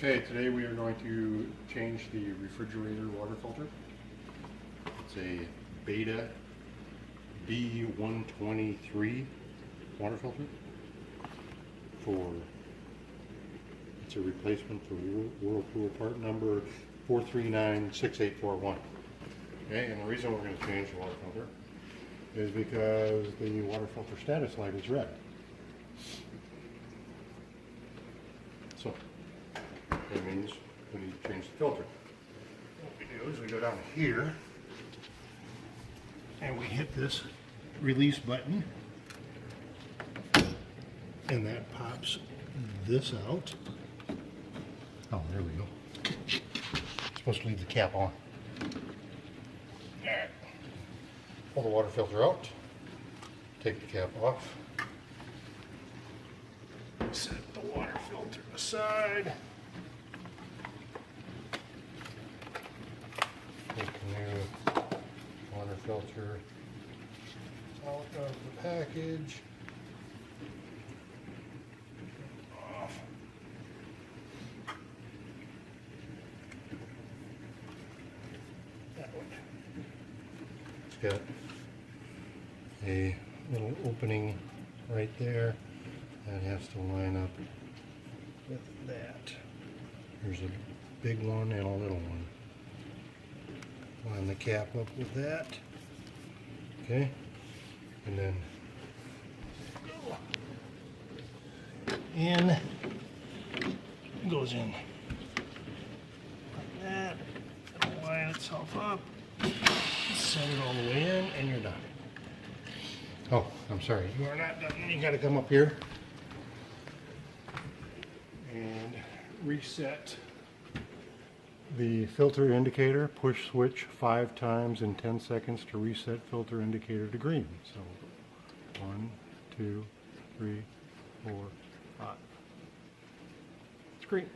Okay, today we are going to change the refrigerator water filter. It's a Beta B123 water filter. It's a replacement for Whirlpool part number 4396841. Okay, and the reason we're going to change the water filter is because the water filter status light is red. So that means we need to change the filter. What we do is we go down here and we hit this release button, and that pops this out. Oh, there we go. It's supposed to leave the cap on. Alright. Pull the water filter out, take the cap off, set the water filter aside. Take the new water filter out of the package. Off. That one. It's got a little opening right there that has to line up with that. There's a big one and a little one. Line the cap up with that. Okay, and then in goes in like that. It'll line itself up. Set it all the way in, and you're done. Oh, I'm sorry, you are not done. You got to come up here and reset the filter indicator. Push switch 5 times in 10 seconds to reset filter indicator to green. So 1, 2, 3, 4, 5. It's green.